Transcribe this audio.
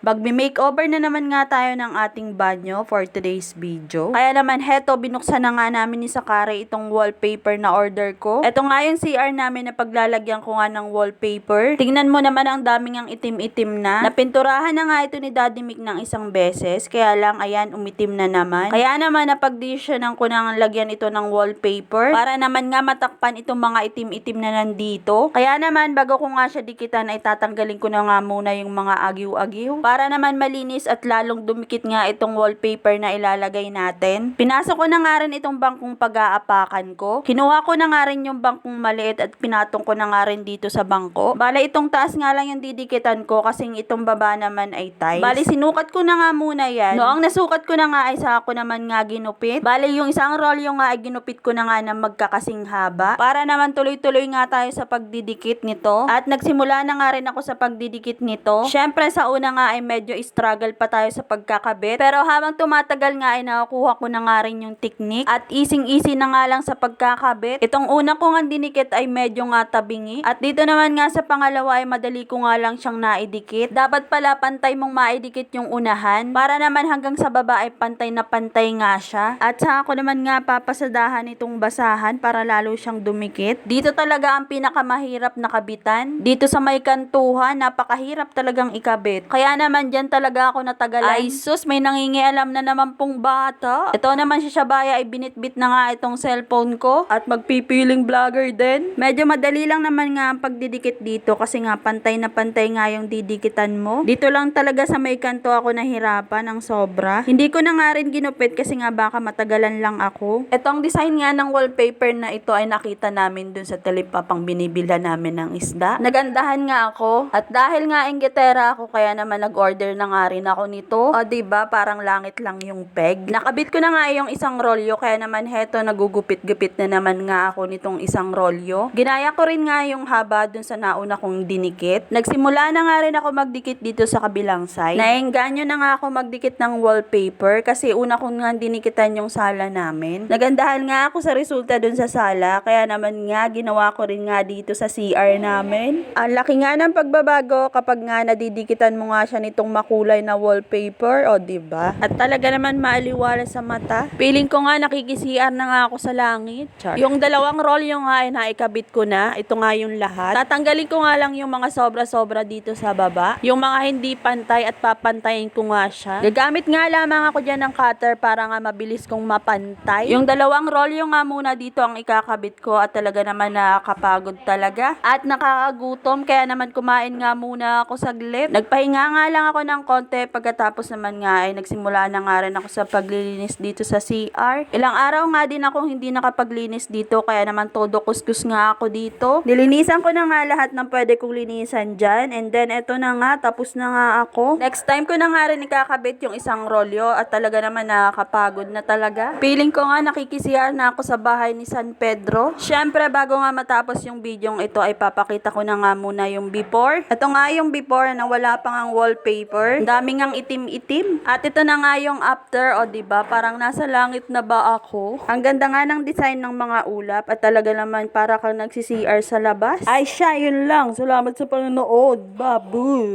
Magmi-makeover na naman nga tayo ng ating banyo for today's video. Kaya naman heto, binuksan na nga namin ni Sakari itong wallpaper na order ko. Ito nga yung CR namin na paglalagyan ko nga ng wallpaper. Tingnan mo naman, ang daming ang itim-itim na. Napinturahan na nga ito ni Daddy Mick ng isang beses. Kaya lang, ayan, umitim na naman. Kaya naman, napag-decisionan ko nang lagyan ito ng wallpaper. Para naman nga matakpan itong mga itim-itim na nandito. Kaya naman, bago ko nga siya dikitan, ay tatanggalin ko na nga muna yung mga agiw-agiw. Para naman malinis at lalong dumikit nga itong wallpaper na ilalagay natin. Pinasok ko na nga rin itong bangkong pag-aapakan ko. Kinuha ko na nga rin yung bangkong maliit at pinatong ko na nga rin dito sa bangko. Bale, itong taas nga lang yung didikitan ko kasi itong baba naman ay tiles. Bale, sinukat ko na nga muna yan. Noong nasukat ko na nga ay saka ko naman nga ginupit. Bale, yung isang rolyo nga ay ginupit ko na nga na magkakasing haba. Para naman tuloy-tuloy nga tayo sa pagdidikit nito. At nagsimula na nga rin ako sa pagdidikit nito. Syempre, sa una nga ay medyo struggle pa tayo sa pagkakabit. Pero habang tumatagal nga ay nakukuha ko na nga rin yung technique. At easy-easy na nga lang sa pagkakabit. Itong una ko nga dinikit ay medyo nga tabingi. At dito naman nga sa pangalawa ay madali ko nga lang siyang naidikit. Dapat pala pantay mong maidikit yung unahan. Para naman hanggang sa baba ay pantay na pantay nga siya. At saka ko naman nga papasadahan itong basahan para lalo siyang dumikit. Dito talaga ang pinakamahirap na kabitan. Dito sa may kantuhan, napakahirap talagang ikabit. Kaya naman dyan talaga ako natagalan. Ay sus, may nangingialam na naman pong bata. Ito naman si Shabaya ay binitbit na nga itong cellphone ko. At magpipiling vlogger din. Medyo madali lang naman nga ang pagdidikit dito kasi nga pantay na pantay nga yung didikitan mo. Dito lang talaga sa may kanto ako nahirapan ng sobra. Hindi ko na nga rin ginupit kasi nga baka matagalan lang ako. Itong design nga ng wallpaper na ito ay nakita namin dun sa talipapang binibilhan namin ng isda. Nagandahan nga ako. At dahil nga inggitera ako, kaya naman nag-order na nga rin ako nito. O diba, parang langit lang yung peg. Nakabit ko na nga yung isang rolyo, kaya naman heto, nagugupit-gupit na naman nga ako nitong isang rolyo. Ginaya ko rin nga yung haba dun sa nauna kong dinikit. Nagsimula na nga rin ako magdikit dito sa kabilang side. Naengganyo na nga ako magdikit ng wallpaper kasi una kong nga dinikitan yung sala namin. Nagandahan nga ako sa resulta dun sa sala, kaya naman nga ginawa ko rin nga dito sa CR namin. Ang laki nga ng pagbabago kapag nga nadidikitan mo nga siya nitong makulay na wallpaper, o diba? At talaga naman maaliwala sa mata. Feeling ko nga nakikisiar na nga ako sa langit. Char. Yung dalawang rolyo nga ay naikabit ko na. Ito nga yung lahat. Tatanggalin ko nga lang yung mga sobra-sobra dito sa baba. Yung mga hindi pantay at papantayin ko nga siya. Gagamit nga lamang ako dyan ng cutter para nga mabilis kong mapantay. Yung dalawang rolyo nga muna dito ang ikakabit ko at talaga naman nakakapagod talaga. At nakakagutom, kaya naman kumain nga muna ako saglit. Nagpahinga nga lang ako ng konti, pagkatapos naman nga ay nagsimula na nga rin ako sa paglilinis dito sa CR. Ilang araw nga din akong hindi nakapaglinis dito, kaya naman todo kuskus nga ako dito. Nilinisan ko na nga lahat ng pwede kong linisan dyan, and then eto na nga, tapos na nga ako. Next time ko na nga rin ikakabit yung isang rolyo at talaga naman nakakapagod na talaga. Feeling ko nga nakikisiar na ako sa bahay ni San Pedro. Syempre, bago nga matapos yung video ito ay papakita ko na nga muna yung before. Ito nga yung before na wala pang ang wallpaper. Ang daming ang itim-itim. At ito na nga yung after, o diba, parang nasa langit na ba ako? Ang ganda nga ng design ng mga ulap at talaga naman para kang nagsi-CR sa labas. Ay siya, yun lang. Salamat sa panonood. Babu!